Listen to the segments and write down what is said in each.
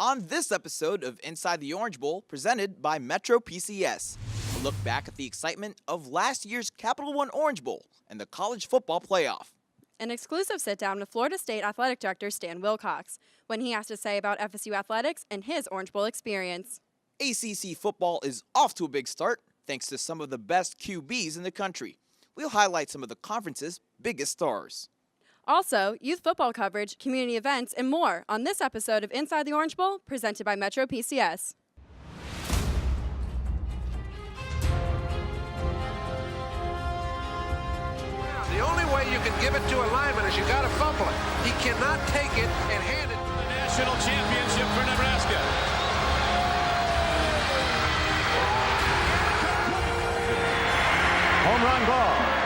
On this episode of Inside the Orange Bowl, presented by Metro PCS, a look back at the excitement of last year's Capital One Orange Bowl and the college football playoff. An exclusive sit-down with Florida State Athletic Director Stan Wilcox, when he has to say about FSU athletics and his Orange Bowl experience. ACC football is off to a big start, thanks to some of the best QBs in the country. We'll highlight some of the conference's biggest stars. Also, youth football coverage, community events, and more on this episode of Inside the Orange Bowl, presented by Metro PCS. The only way you can give it to a lineman is you got to fumble it. He cannot take it and hand it. The national championship for Nebraska. Home run ball.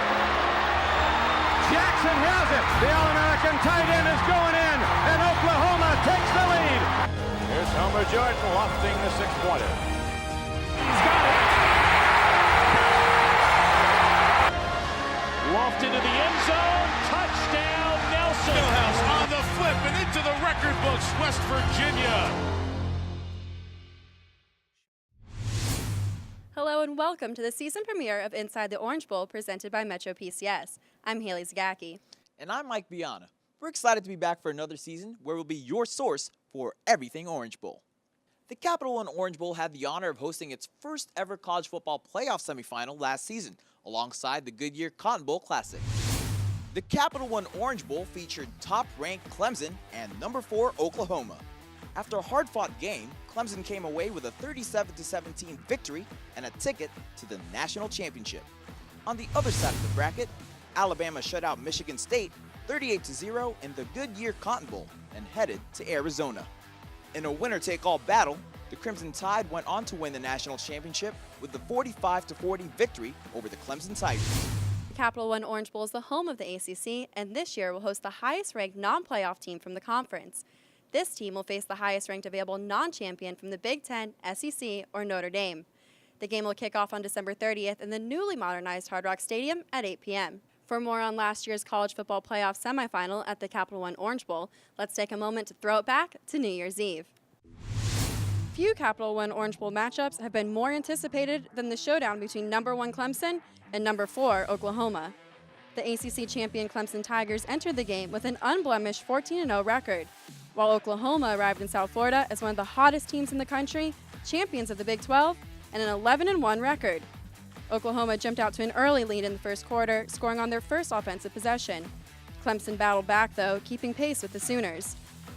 Jackson has it. The All-American tight end is going in, and Oklahoma takes the lead. Here's Homer Jordan lofting the 620. He's got it. Lofted into the end zone. Touchdown, Nelson. Millhouse on the flip and into the record books, West Virginia. Hello and welcome to the season premiere of Inside the Orange Bowl, presented by Metro PCS. I'm Haley Zagacki. And I'm Mike Biana. We're excited to be back for another season where we'll be your source for everything Orange Bowl. The Capital One Orange Bowl had the honor of hosting its first ever college football playoff semifinal last season, alongside the Goodyear Cotton Bowl Classic. The Capital One Orange Bowl featured top-ranked Clemson and number 4 Oklahoma. After a hard-fought game, Clemson came away with a 37-17 victory and a ticket to the national championship. On the other side of the bracket, Alabama shut out Michigan State 38-0 in the Goodyear Cotton Bowl and headed to Arizona. In a winner-take-all battle, the Crimson Tide went on to win the national championship with the 45-40 victory over the Clemson Tigers. The Capital One Orange Bowl is the home of the ACC, and this year will host the highest-ranked non-playoff team from the conference. This team will face the highest-ranked available non-champion from the Big Ten, SEC, or Notre Dame. The game will kick off on December 30th in the newly modernized Hard Rock Stadium at 8 p.m. For more on last year's college football playoff semifinal at the Capital One Orange Bowl, let's take a moment to throw it back to New Year's Eve. Few Capital One Orange Bowl matchups have been more anticipated than the showdown between number 1 Clemson and number 4 Oklahoma. The ACC champion Clemson Tigers entered the game with an unblemished 14-0 record, while Oklahoma arrived in South Florida as one of the hottest teams in the country, champions of the Big 12, and an 11-1 record. Oklahoma jumped out to an early lead in the first quarter, scoring on their first offensive possession. Clemson battled back, though, keeping pace with the Sooners.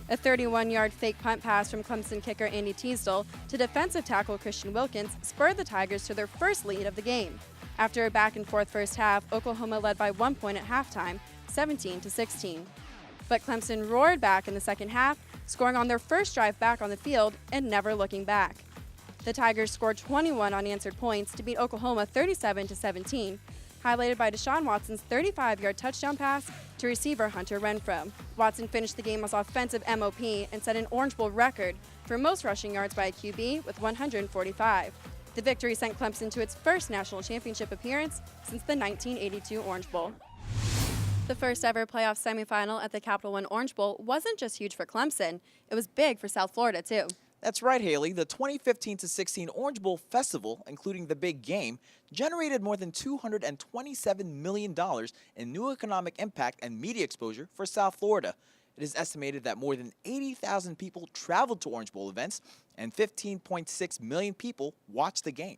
A 31-yard fake punt pass from Clemson kicker Andy Teasdale to defensive tackle Christian Wilkins spurred the Tigers to their first lead of the game. After a back-and-forth first half, Oklahoma led by 1 point at halftime, 17-16. But Clemson roared back in the second half, scoring on their first drive back on the field and never looking back. The Tigers scored 21 unanswered points to beat Oklahoma 37-17, highlighted by Deshaun Watson's 35-yard touchdown pass to receiver Hunter Renfrow. Watson finished the game as offensive MOP and set an Orange Bowl record for most rushing yards by a QB with 145. The victory sent Clemson to its first national championship appearance since the 1982 Orange Bowl. The first ever playoff semifinal at the Capital One Orange Bowl wasn't just huge for Clemson, it was big for South Florida too. That's right, Haley. The 2015-16 Orange Bowl Festival, including the big game, generated more than $227 million in new economic impact and media exposure for South Florida. It is estimated that more than 80,000 people traveled to Orange Bowl events and 15.6 million people watched the game.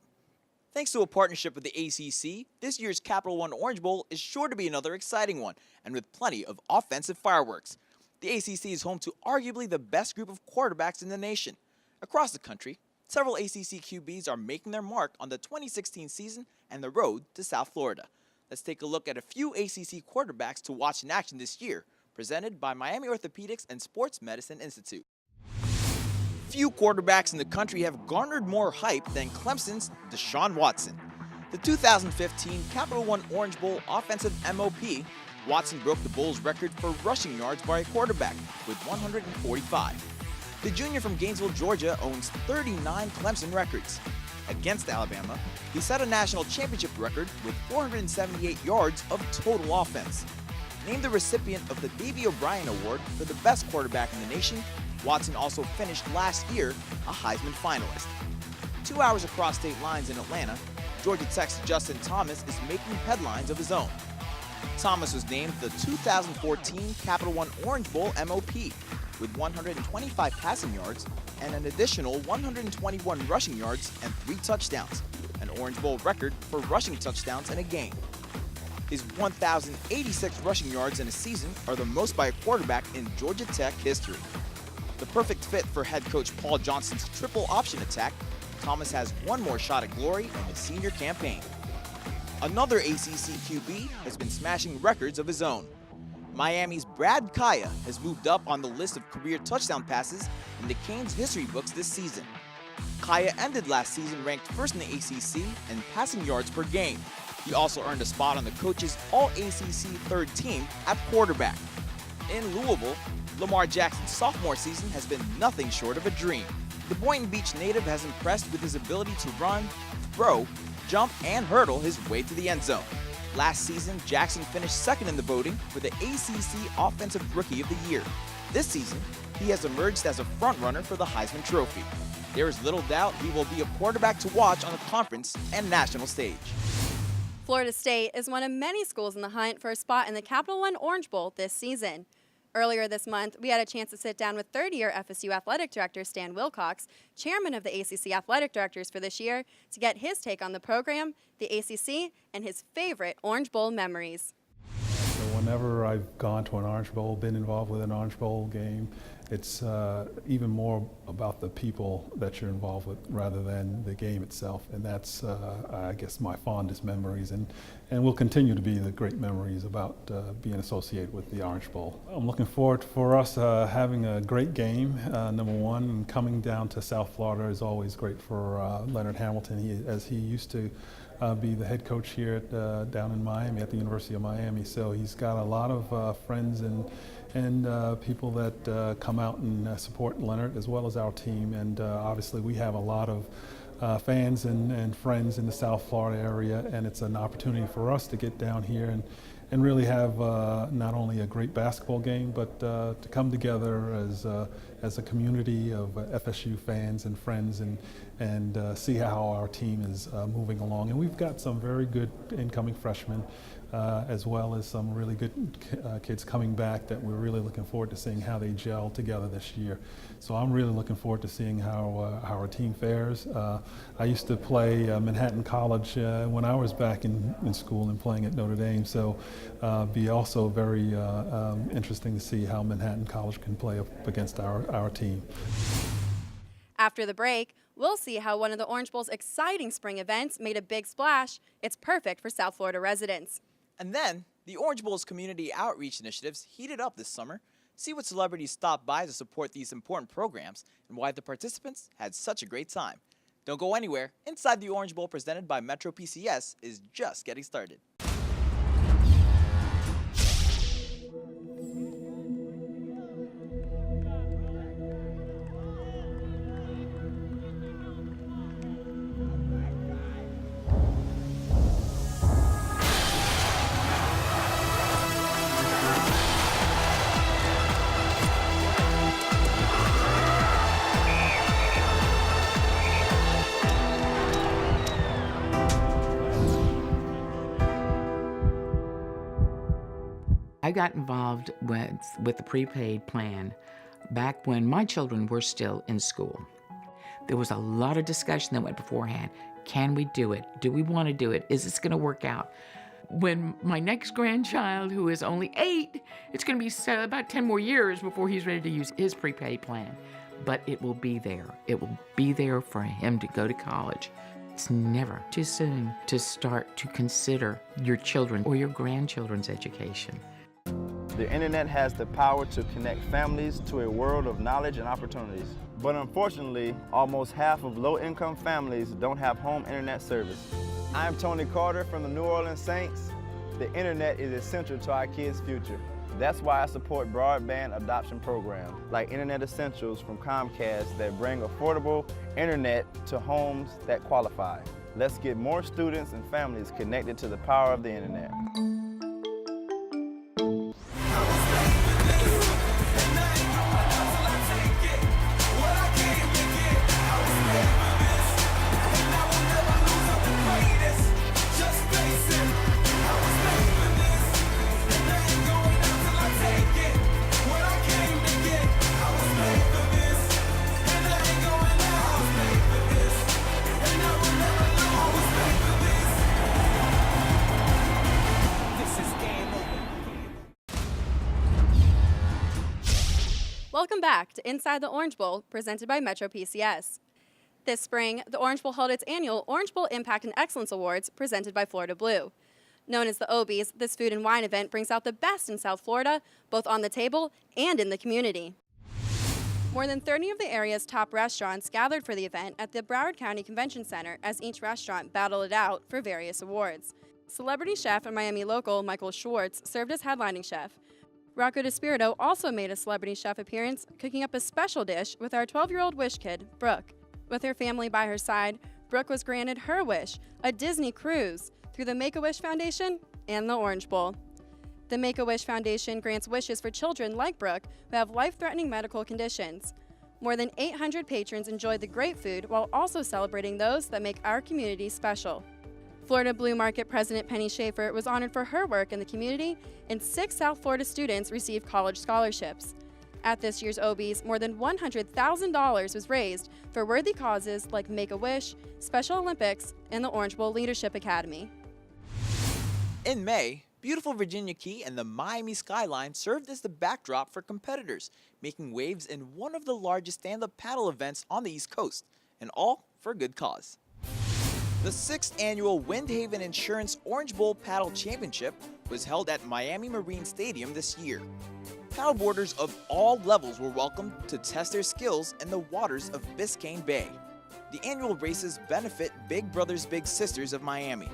Thanks to a partnership with the ACC, this year's Capital One Orange Bowl is sure to be another exciting one, and with plenty of offensive fireworks. The ACC is home to arguably the best group of quarterbacks in the nation. Across the country, several ACC QBs are making their mark on the 2016 season and the road to South Florida. Let's take a look at a few ACC quarterbacks to watch in action this year, presented by Miami Orthopedics and Sports Medicine Institute. Few quarterbacks in the country have garnered more hype than Clemson's Deshaun Watson. The 2015 Capital One Orange Bowl offensive MOP, Watson broke the Bulls' record for rushing yards by a quarterback with 145. The junior from Gainesville, Georgia, owns 39 Clemson records. Against Alabama, he set a national championship record with 478 yards of total offense. Named the recipient of the Davey O'Brien Award for the best quarterback in the nation, Watson also finished last year a Heisman finalist. 2 hours across state lines in Atlanta, Georgia Tech's Justin Thomas is making headlines of his own. Thomas was named the 2014 Capital One Orange Bowl MOP with 125 passing yards and an additional 121 rushing yards and 3 touchdowns, an Orange Bowl record for rushing touchdowns in a game. His 1,086 rushing yards in a season are the most by a quarterback in Georgia Tech history. The perfect fit for head coach Paul Johnson's triple option attack, Thomas has one more shot at glory in his senior campaign. Another ACC QB has been smashing records of his own. Miami's Brad Kaaya has moved up on the list of career touchdown passes in the Canes history books this season. Kaaya ended last season ranked first in the ACC in passing yards per game. He also earned a spot on the coach's All-ACC third team at quarterback. In Louisville, Lamar Jackson's sophomore season has been nothing short of a dream. The Boynton Beach native has impressed with his ability to run, throw, jump, and hurdle his way to the end zone. Last season, Jackson finished second in the voting for the ACC Offensive Rookie of the Year. This season, he has emerged as a frontrunner for the Heisman Trophy. There is little doubt he will be a quarterback to watch on the conference and national stage. Florida State is one of many schools in the hunt for a spot in the Capital One Orange Bowl this season. Earlier this month, we had a chance to sit down with third-year FSU Athletic Director Stan Wilcox, chairman of the ACC Athletic Directors for this year, to get his take on the program, the ACC, and his favorite Orange Bowl memories. So whenever I've gone to an Orange Bowl, been involved with an Orange Bowl game, it's even more about the people that you're involved with rather than the game itself. And that's, I guess, my fondest memories and will continue to be the great memories about being associated with the Orange Bowl. I'm looking forward for us having a great game, number one, and coming down to South Florida is always great for Leonard Hamilton, as he used to be the head coach here at, down in Miami at the University of Miami. So he's got a lot of friends and people that come out and support Leonard as well as our team. And obviously we have a lot of fans and friends in the South Florida area, and it's an opportunity for us to get down here and really have not only a great basketball game, but to come together as a community of FSU fans and friends and see how our team is moving along. And we've got some very good incoming freshmen, as well as some really good kids coming back that we're really looking forward to seeing how they gel together this year. So I'm really looking forward to seeing how our team fares. I used to play Manhattan College when I was back in school and playing at Notre Dame, so be also very interesting to see how Manhattan College can play up against our team. After the break, we'll see how one of the Orange Bowl's exciting spring events made a big splash. It's perfect for South Florida residents. And then, the Orange Bowl's community outreach initiatives heated up this summer. See what celebrities stopped by to support these important programs and why the participants had such a great time. Don't go anywhere. Inside the Orange Bowl presented by Metro PCS is just getting started. I got involved with the prepaid plan back when my children were still in school. There was a lot of discussion that went beforehand. Can we do it? Do we want to do it? Is this going to work out? When my next grandchild, who is only 8, it's going to be about 10 more years before he's ready to use his prepaid plan. But it will be there. It will be there for him to go to college. It's never too soon to start to consider your children or your grandchildren's education. The internet has the power to connect families to a world of knowledge and opportunities. But unfortunately, almost half of low-income families don't have home internet service. I'm Tony Carter from the New Orleans Saints. The internet is essential to our kids' future. That's why I support broadband adoption programs like Internet Essentials from Comcast that bring affordable internet to homes that qualify. Let's get more students and families connected to the power of the internet. back to Inside the Orange Bowl, presented by Metro PCS. This spring, the Orange Bowl held its annual Orange Bowl Impact and Excellence Awards, presented by Florida Blue. Known as the Obies, this food and wine event brings out the best in South Florida, both on the table and in the community. More than 30 of the area's top restaurants gathered for the event at the Broward County Convention Center as each restaurant battled it out for various awards. Celebrity chef and Miami local Michael Schwartz served as headlining chef. Rocco DeSpirito also made a celebrity chef appearance, cooking up a special dish with our 12-year-old Wish kid, Brooke. With her family by her side, Brooke was granted her wish, a Disney cruise, through the Make-A-Wish Foundation and the Orange Bowl. The Make-A-Wish Foundation grants wishes for children like Brooke who have life-threatening medical conditions. More than 800 patrons enjoyed the great food while also celebrating those that make our community special. Florida Blue Market President Penny Schaefer was honored for her work in the community, and 6 South Florida students received college scholarships. At this year's Obies, more than $100,000 was raised for worthy causes like Make-A-Wish, Special Olympics, and the Orange Bowl Leadership Academy. In May, beautiful Virginia Key and the Miami skyline served as the backdrop for competitors, making waves in one of the largest stand-up paddle events on the East Coast, and all for a good cause. The 6th annual Windhaven Insurance Orange Bowl Paddle Championship was held at Miami Marine Stadium this year. Paddleboarders of all levels were welcomed to test their skills in the waters of Biscayne Bay. The annual races benefit Big Brothers Big Sisters of Miami.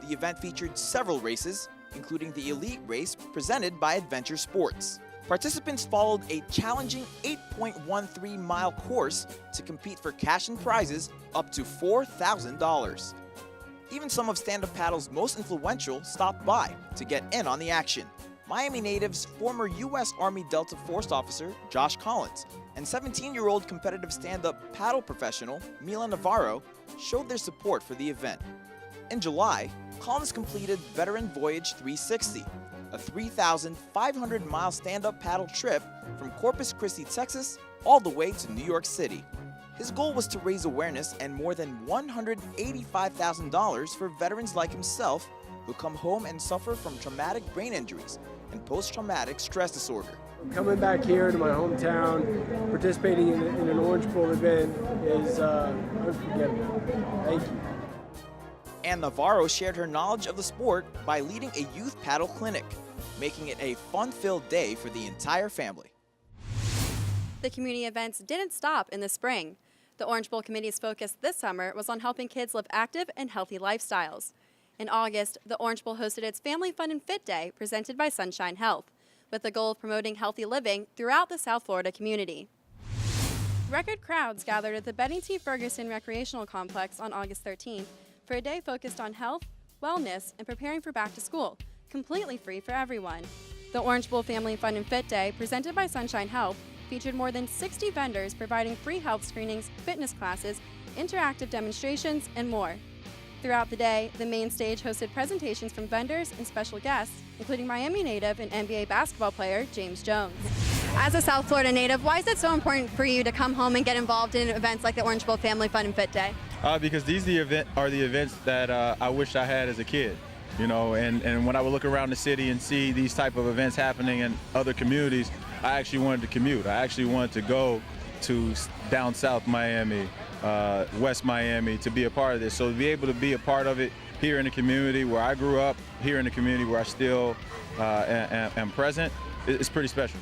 The event featured several races, including the Elite Race presented by Adventure Sports. Participants followed a challenging 8.13-mile course to compete for cash and prizes up to $4,000. Even some of stand-up paddle's most influential stopped by to get in on the action. Miami natives former U.S. Army Delta Force officer Josh Collins and 17-year-old competitive stand-up paddle professional Mila Navarro showed their support for the event. In July, Collins completed Veteran Voyage 360, a 3,500-mile stand-up paddle trip from Corpus Christi, Texas, all the way to New York City. His goal was to raise awareness and more than $185,000 for veterans like himself who come home and suffer from traumatic brain injuries and post-traumatic stress disorder. Coming back here to my hometown, participating in an Orange Bowl event is unforgettable. Thank you. And Navarro shared her knowledge of the sport by leading a youth paddle clinic, making it a fun-filled day for the entire family. The community events didn't stop in the spring. The Orange Bowl Committee's focus this summer was on helping kids live active and healthy lifestyles. In August, the Orange Bowl hosted its Family Fun and Fit Day presented by Sunshine Health, with the goal of promoting healthy living throughout the South Florida community. Record crowds gathered at the Betty T. Ferguson Recreational Complex on August 13th for a day focused on health, wellness, and preparing for back to school, completely free for everyone. The Orange Bowl Family Fun and Fit Day, presented by Sunshine Health, featured more than 60 vendors providing free health screenings, fitness classes, interactive demonstrations, and more. Throughout the day, the main stage hosted presentations from vendors and special guests, including Miami native and NBA basketball player James Jones. As a South Florida native, why is it so important for you to come home and get involved in events like the Orange Bowl Family Fun and Fit Day? Because these are the events that I wish I had as a kid, you know, and when I would look around the city and see these type of events happening in other communities, I actually wanted to commute. I actually wanted to go to down south Miami, West Miami, to be a part of this. So to be able to be a part of it here in the community where I grew up, here in the community where I still am present, it's pretty special.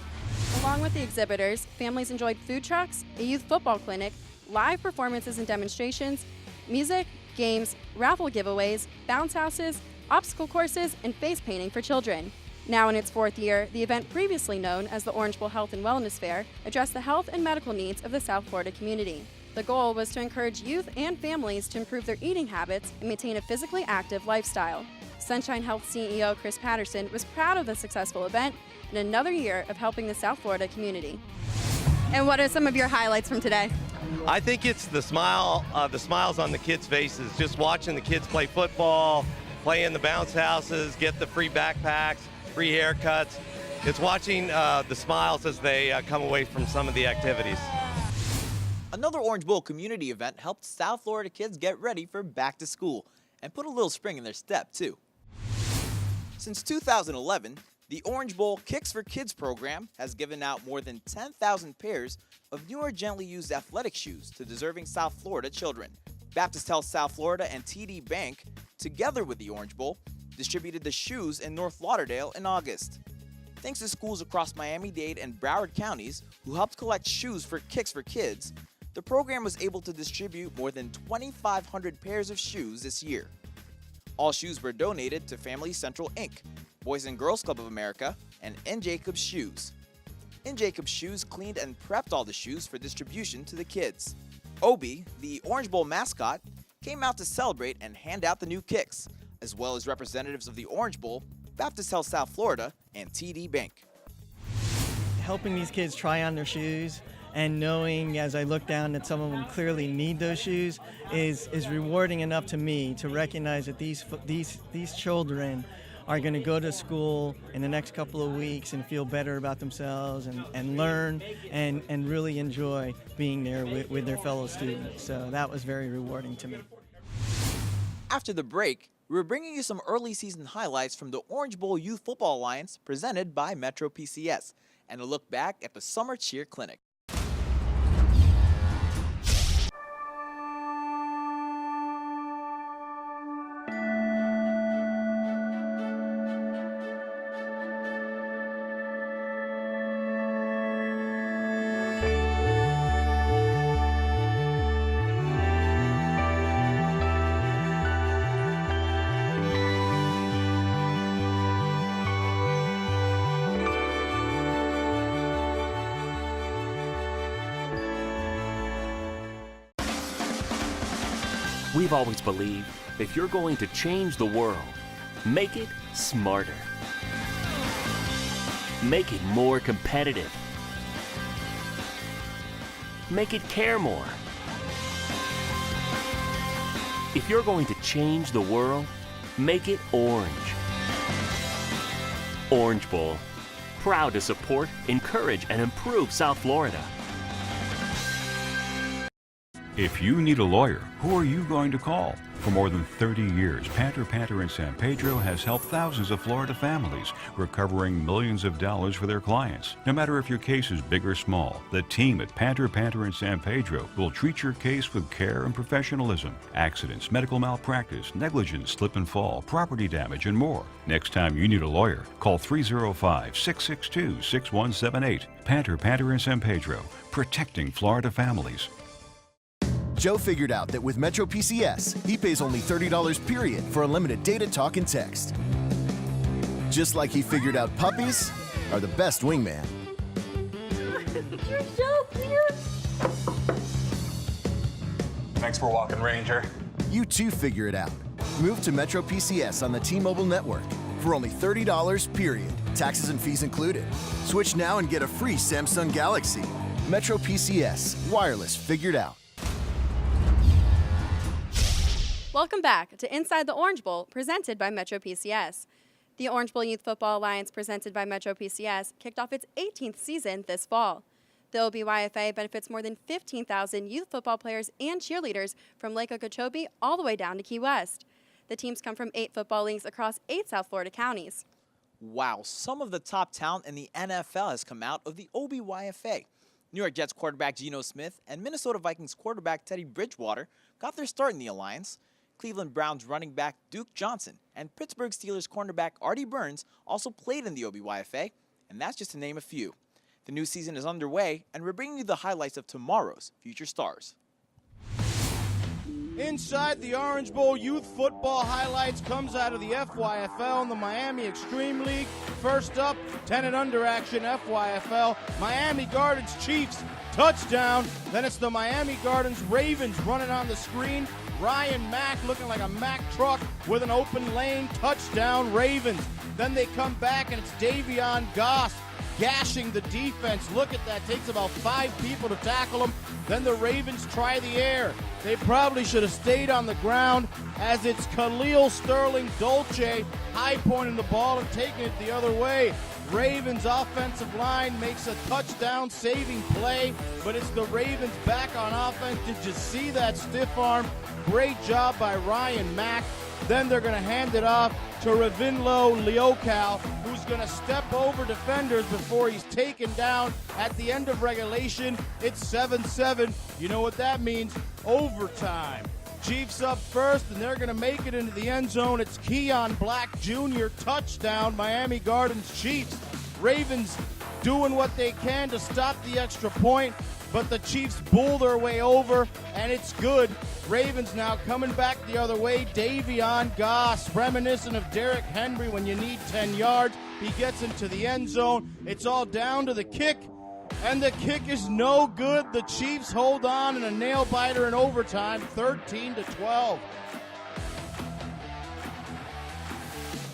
Along with the exhibitors, families enjoyed food trucks, a youth football clinic, live performances and demonstrations, music, games, raffle giveaways, bounce houses, obstacle courses, and face painting for children. Now in its 4th year, the event previously known as the Orange Bowl Health and Wellness Fair addressed the health and medical needs of the South Florida community. The goal was to encourage youth and families to improve their eating habits and maintain a physically active lifestyle. Sunshine Health CEO Chris Patterson was proud of the successful event and another year of helping the South Florida community. And what are some of your highlights from today? I think it's the smiles on the kids' faces, just watching the kids play football, play in the bounce houses, get the free backpacks, free haircuts. It's watching the smiles as they come away from some of the activities. Another Orange Bowl community event helped South Florida kids get ready for back to school and put a little spring in their step, too. Since 2011, The Orange Bowl Kicks for Kids program has given out more than 10,000 pairs of newer gently used athletic shoes to deserving South Florida children. Baptist Health South Florida and TD Bank, together with the Orange Bowl, distributed the shoes in North Lauderdale in August. Thanks to schools across Miami-Dade and Broward counties who helped collect shoes for Kicks for Kids, the program was able to distribute more than 2,500 pairs of shoes this year. All shoes were donated to Family Central Inc., Boys and Girls Club of America, and N. Jacobs Shoes. N. Jacobs Shoes cleaned and prepped all the shoes for distribution to the kids. Obi, the Orange Bowl mascot, came out to celebrate and hand out the new kicks, as well as representatives of the Orange Bowl, Baptist Health South Florida, and TD Bank. Helping these kids try on their shoes and knowing as I look down that some of them clearly need those shoes is rewarding enough to me to recognize that these children are going to go to school in the next couple of weeks and feel better about themselves and learn and really enjoy being there with their fellow students. So that was very rewarding to me. After the break, we're bringing you some early season highlights from the Orange Bowl Youth Football Alliance presented by Metro PCS and a look back at the Summer Cheer Clinic. We've always believed if you're going to change the world, make it smarter. Make it more competitive. Make it care more. If you're going to change the world, make it orange. Orange Bowl, proud to support, encourage, and improve South Florida. If you need a lawyer, who are you going to call? For more than 30 years, Panter in San Pedro has helped thousands of Florida families, recovering millions of dollars for their clients. No matter if your case is big or small, the team at Panter in San Pedro will treat your case with care and professionalism. Accidents, medical malpractice, negligence, slip and fall, property damage, and more. Next time you need a lawyer, call 305-662-6178. Panter in San Pedro, protecting Florida families. Joe figured out that with Metro PCS, he pays only $30 period for unlimited data, talk, and text. Just like he figured out puppies are the best wingman. You're so cute. Thanks for walking, Ranger. You too figure it out. Move to Metro PCS on the T-Mobile network for only $30 period, taxes and fees included. Switch now and get a free Samsung Galaxy. Metro PCS, wireless figured out. Welcome back to Inside the Orange Bowl, presented by Metro PCS. The Orange Bowl Youth Football Alliance, presented by Metro PCS, kicked off its 18th season this fall. The OBYFA benefits more than 15,000 youth football players and cheerleaders from Lake Okeechobee all the way down to Key West. The teams come from 8 football leagues across 8 South Florida counties. Wow, some of the top talent in the NFL has come out of the OBYFA. New York Jets quarterback Geno Smith and Minnesota Vikings quarterback Teddy Bridgewater got their start in the Alliance. Cleveland Browns running back Duke Johnson and Pittsburgh Steelers cornerback Artie Burns also played in the OBYFA, and that's just to name a few. The new season is underway, and we're bringing you the highlights of tomorrow's future stars. Inside the Orange Bowl Youth Football highlights comes out of the FYFL and the Miami Extreme League. First up, 10 and under action FYFL. Miami Gardens Chiefs, touchdown. Then it's the Miami Gardens Ravens running on the screen. Ryan Mack looking like a Mack truck with an open lane, touchdown Ravens. Then they come back and it's Davion Goss gashing the defense. Look at that, takes about 5 people to tackle him. Then the Ravens try the air. They probably should have stayed on the ground as it's Khalil Sterling Dolce high pointing the ball and taking it the other way. Ravens offensive line makes a touchdown saving play, but it's the Ravens back on offense. Did you see that stiff arm? Great job by Ryan Mack. Then they're going to hand it off to Ravinlo Leocal, who's going to step over defenders before he's taken down at the end of regulation. It's 7-7. You know what that means? Overtime. Chiefs up first, and they're going to make it into the end zone. It's Keon Black Jr. touchdown, Miami Gardens Chiefs. Ravens doing what they can to stop the extra point, but the Chiefs bull their way over, and it's good. Ravens now coming back the other way. Davion Goss, reminiscent of Derrick Henry when you need 10 yards. He gets into the end zone. It's all down to the kick, and the kick is no good. The Chiefs hold on in a nail-biter in overtime, 13-12.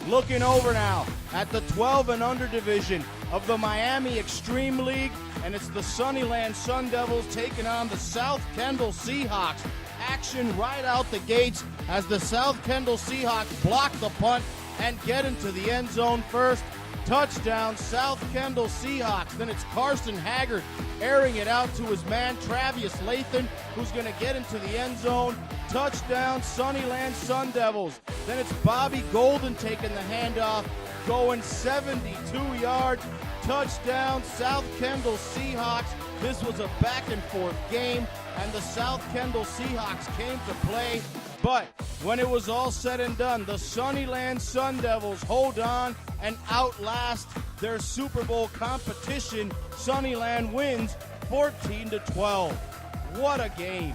Looking over now at the 12 and under division of the Miami Extreme League, and it's the Sunnyland Sun Devils taking on the South Kendall Seahawks. Action right out the gates as the South Kendall Seahawks block the punt and get into the end zone first. Touchdown, South Kendall Seahawks. Then it's Carson Haggard airing it out to his man, Travius Lathan, who's going to get into the end zone. Touchdown, Sunnyland Sun Devils. Then it's Bobby Golden taking the handoff, going 72 yards. Touchdown, South Kendall Seahawks. This was a back-and-forth game, and the South Kendall Seahawks came to play. But when it was all said and done, the Sunnyland Sun Devils hold on and outlast their Super Bowl competition. Sunnyland wins 14-12. What a game.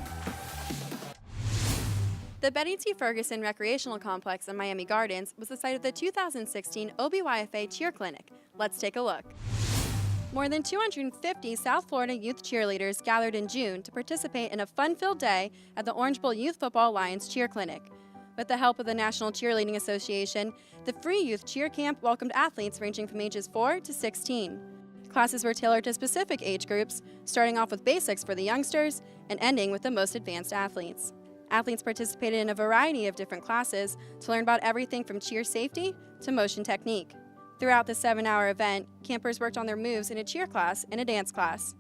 The Betty T. Ferguson Recreational Complex in Miami Gardens was the site of the 2016 OBYFA Cheer Clinic. Let's take a look. More than 250 South Florida youth cheerleaders gathered in June to participate in a fun-filled day at the Orange Bowl Youth Football Alliance Cheer Clinic. With the help of the National Cheerleading Association, the free youth cheer camp welcomed athletes ranging from ages 4 to 16. Classes were tailored to specific age groups, starting off with basics for the youngsters and ending with the most advanced athletes. Athletes participated in a variety of different classes to learn about everything from cheer safety to motion technique. Throughout the 7-hour event, campers worked on their moves in a cheer class and a dance class.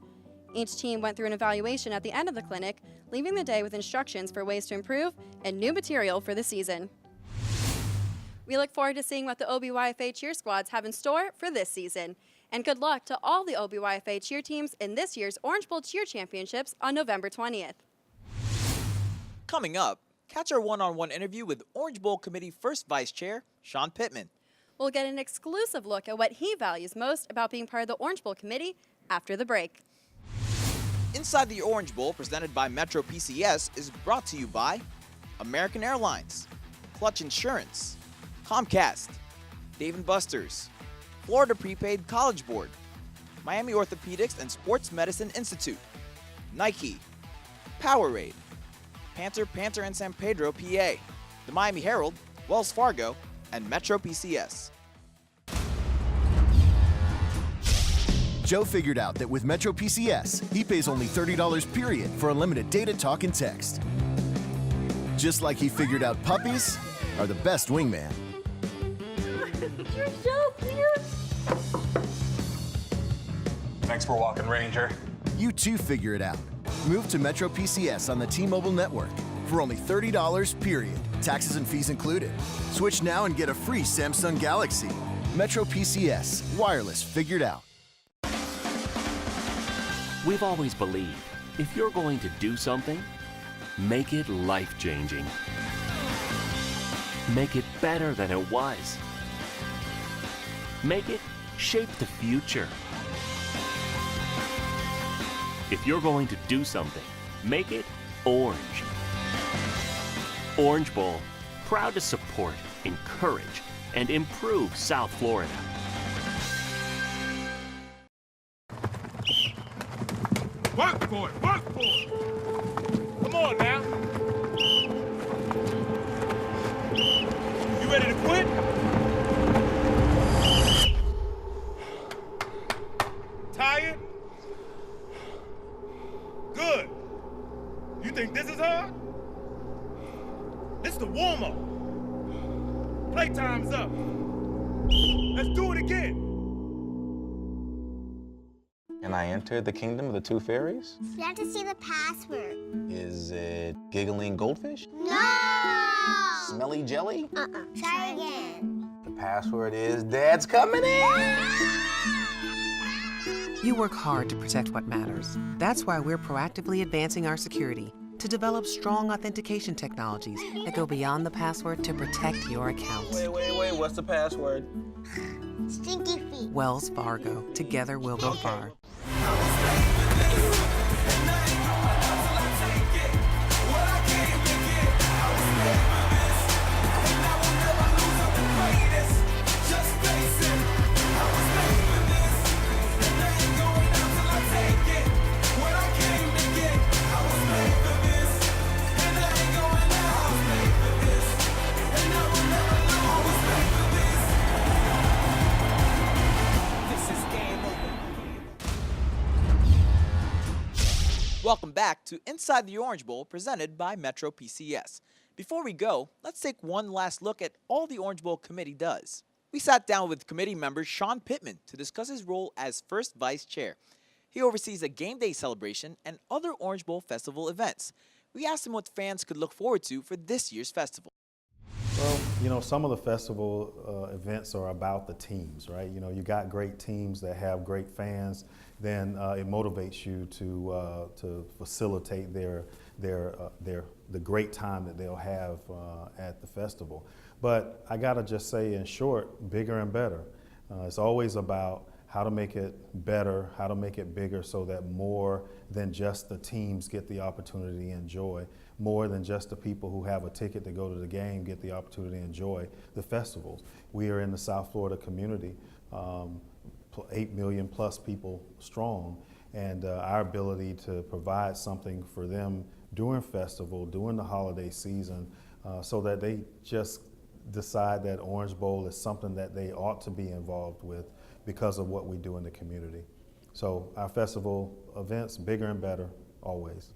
Each team went through an evaluation at the end of the clinic, leaving the day with instructions for ways to improve and new material for the season. We look forward to seeing what the OBYFA cheer squads have in store for this season. And good luck to all the OBYFA cheer teams in this year's Orange Bowl Cheer Championships on November 20th. Coming up, catch our one-on-one interview with Orange Bowl Committee First Vice Chair, Sean Pittman. We'll get an exclusive look at what he values most about being part of the Orange Bowl Committee after the break. Inside the Orange Bowl, presented by Metro PCS, is brought to you by American Airlines, Clutch Insurance, Comcast, Dave & Buster's, Florida Prepaid College Board, Miami Orthopedics and Sports Medicine Institute, Nike, Powerade, Panther and San Pedro, PA, the Miami Herald, Wells Fargo, and Metro PCS. Joe figured out that with Metro PCS, he pays only $30 period for unlimited data, talk, and text. Just like he figured out puppies are the best wingman. You're so cute. Thanks for walking, Ranger. You too figure it out. Move to Metro PCS on the T-Mobile network for only $30 period, taxes and fees included. Switch now and get a free Samsung Galaxy. Metro PCS, wireless figured out. We've always believed if you're going to do something, make it life-changing. Make it better than it was. Make it shape the future. If you're going to do something, make it orange. Orange Bowl, proud to support, encourage, and improve South Florida. Work for it, work for it. Come on now. You ready to quit? Tired? Good. You think this is hard? This is the warm-up. Playtime's up. Let's do it again. Can I enter the kingdom of the two fairies? You have to see the password. Is it giggling goldfish? No! Smelly jelly? Try again. Password is Dad's coming in. You work hard to protect what matters. That's why we're proactively advancing our security to develop strong authentication technologies that go beyond the password to protect your accounts. Wait, what's the password? Stinky feet. Wells Fargo. Together we'll go far. Welcome back to Inside the Orange Bowl, presented by Metro PCS. Before we go, let's take one last look at all the Orange Bowl committee does. We sat down with committee member Sean Pittman to discuss his role as first vice chair. He oversees a game day celebration and other Orange Bowl festival events. We asked him what fans could look forward to for this year's festival. Well, you know, some of the festival events are about the teams, right? You know, you got great teams that have great fans, then it motivates you to facilitate the great time that they'll have at the festival. But I gotta just say, in short, bigger and better. It's always about how to make it better, how to make it bigger so that more than just the teams get the opportunity to enjoy, more than just the people who have a ticket to go to the game get the opportunity to enjoy the festivals. We are in the South Florida community, 8 million plus people strong, and our ability to provide something for them during festival, during the holiday season, so that they just decide that Orange Bowl is something that they ought to be involved with because of what we do in the community. So our festival events, bigger and better, always.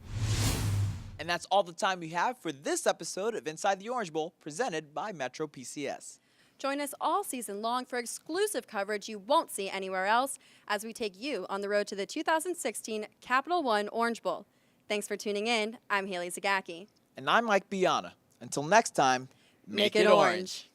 And that's all the time we have for this episode of Inside the Orange Bowl, presented by Metro PCS. Join us all season long for exclusive coverage you won't see anywhere else as we take you on the road to the 2016 Capital One Orange Bowl. Thanks for tuning in. I'm Haley Zagacki. And I'm Mike Biana. Until next time, Make it orange.